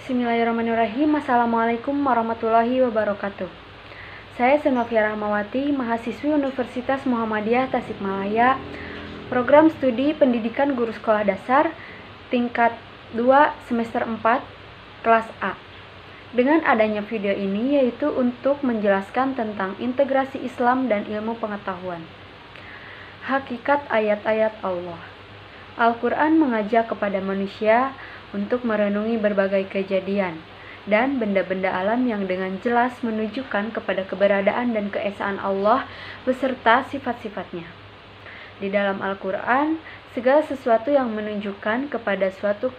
Bismillahirrahmanirrahim. Assalamualaikum warahmatullahi wabarakatuh. Saya Senofia Rahmawati, mahasiswi Universitas Muhammadiyah Tasikmalaya, program studi pendidikan guru sekolah dasar tingkat 2 semester 4 kelas A. Dengan adanya video ini yaitu untuk menjelaskan tentang integrasi Islam dan ilmu pengetahuan. Hakikat ayat-ayat Allah. Al-Quran mengajak kepada manusia untuk merenungi berbagai kejadian dan benda-benda alam yang dengan jelas menunjukkan kepada keberadaan dan keesaan Allah beserta sifat-sifatnya. Di dalam Al-Quran, segala sesuatu yang menunjukkan kepada suatu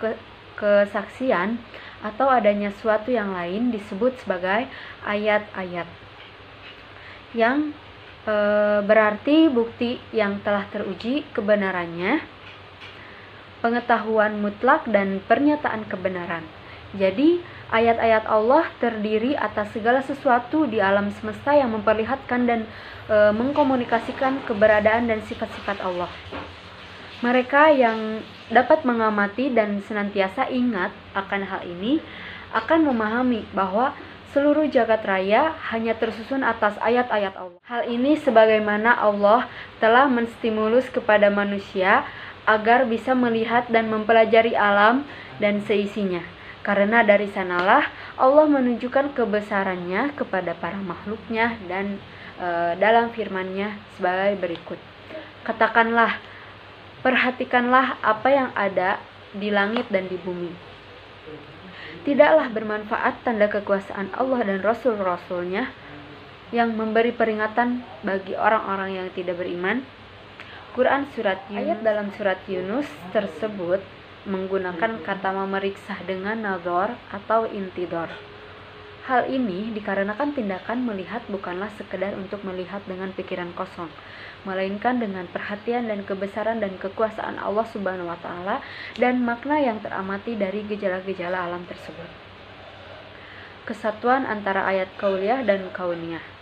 kesaksian atau adanya suatu yang lain disebut sebagai ayat-ayat, yang berarti bukti yang telah teruji kebenarannya, pengetahuan mutlak dan pernyataan kebenaran. Jadi, ayat-ayat Allah terdiri atas segala sesuatu di alam semesta yang memperlihatkan dan mengkomunikasikan keberadaan dan sifat-sifat Allah. Mereka yang dapat mengamati dan senantiasa ingat akan hal ini akan memahami bahwa seluruh jagat raya hanya tersusun atas ayat-ayat Allah. Hal ini sebagaimana Allah telah menstimulus kepada manusia agar bisa melihat dan mempelajari alam dan seisinya. Karena dari sanalah Allah menunjukkan kebesarannya kepada para makhluknya dan dalam firman-Nya sebagai berikut. Katakanlah, perhatikanlah apa yang ada di langit dan di bumi. Tidaklah bermanfaat tanda kekuasaan Allah dan Rasul-Rasulnya yang memberi peringatan bagi orang-orang yang tidak beriman. Quran surat Yunus. Ayat dalam surat Yunus tersebut menggunakan kata memeriksa dengan nazar atau intidor. Hal ini dikarenakan tindakan melihat bukanlah sekedar untuk melihat dengan pikiran kosong, melainkan dengan perhatian dan kebesaran dan kekuasaan Allah Subhanahu wa taala dan makna yang teramati dari gejala-gejala alam tersebut. Kesatuan antara ayat kauliyah dan kauniyah.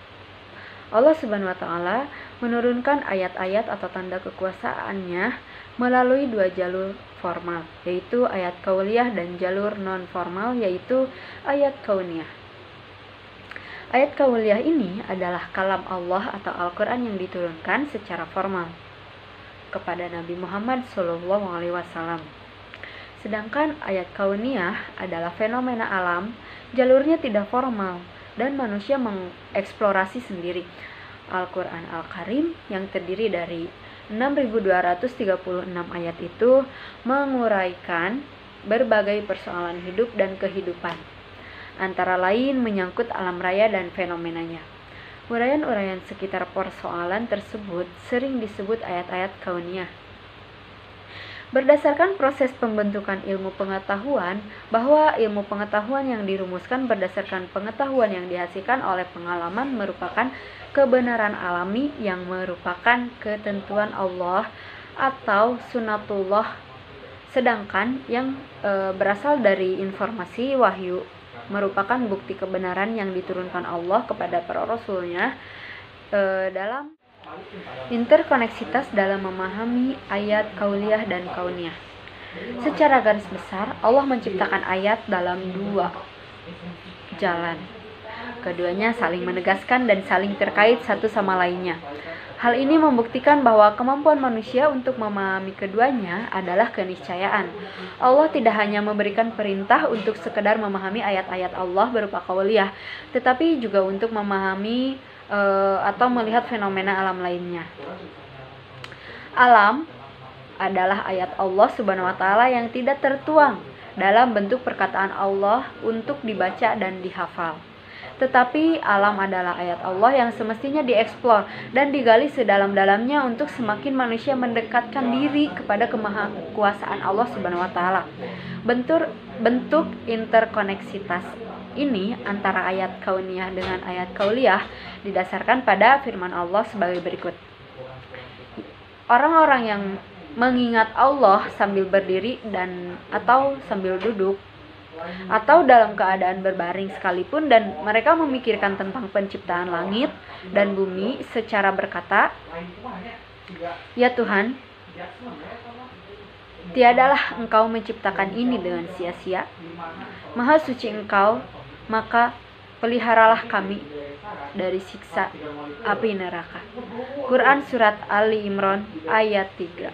Allah Subhanahu wa taala menurunkan ayat-ayat atau tanda kekuasaannya melalui dua jalur formal, yaitu ayat kauliyah, dan jalur non-formal, yaitu ayat kauniyah. Ayat kauliyah ini adalah kalam Allah atau Al-Quran yang diturunkan secara formal kepada Nabi Muhammad SAW. Sedangkan ayat kauniyah adalah fenomena alam, jalurnya tidak formal dan manusia mengeksplorasi sendiri. Al-Quran Al-Karim yang terdiri dari 6.236 ayat itu menguraikan berbagai persoalan hidup dan kehidupan, antara lain menyangkut alam raya dan fenomenanya. Uraian-uraian sekitar persoalan tersebut sering disebut ayat-ayat kauniyah. Berdasarkan proses pembentukan ilmu pengetahuan, bahwa ilmu pengetahuan yang dirumuskan berdasarkan pengetahuan yang dihasilkan oleh pengalaman merupakan kebenaran alami yang merupakan ketentuan Allah atau sunatullah, sedangkan yang berasal dari informasi wahyu merupakan bukti kebenaran yang diturunkan Allah kepada para rasulnya. Dalam interkoneksitas dalam memahami ayat kauliyah dan kauniyah. Secara garis besar, Allah menciptakan ayat dalam dua jalan. Keduanya saling menegaskan dan saling terkait satu sama lainnya. Hal ini membuktikan bahwa kemampuan manusia untuk memahami keduanya adalah keniscayaan. Allah tidak hanya memberikan perintah untuk sekedar memahami ayat-ayat Allah berupa kauliyah, tetapi juga untuk memahami atau melihat fenomena alam lainnya. Alam adalah ayat Allah Subhanahu wa taala yang tidak tertuang dalam bentuk perkataan Allah untuk dibaca dan dihafal. Tetapi alam adalah ayat Allah yang semestinya dieksplor dan digali sedalam-dalamnya untuk semakin manusia mendekatkan diri kepada kemahakuasaan Allah Subhanahu wa taala. Bentuk interkoneksitas ini antara ayat kauniyah dengan ayat kauliyah didasarkan pada firman Allah sebagai berikut. Orang-orang yang mengingat Allah sambil berdiri dan atau sambil duduk atau dalam keadaan berbaring sekalipun, dan mereka memikirkan tentang penciptaan langit dan bumi secara berkata, "Ya Tuhan, Tiadalah Engkau menciptakan ini dengan sia-sia. Maha suci Engkau, maka peliharalah kami dari siksa api neraka. Quran Surat Ali Imran ayat 3.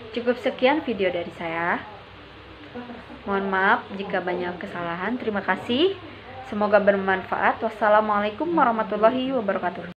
Cukup sekian video dari saya. Mohon maaf jika banyak kesalahan. Terima kasih. Semoga bermanfaat. Wassalamualaikum warahmatullahi wabarakatuh.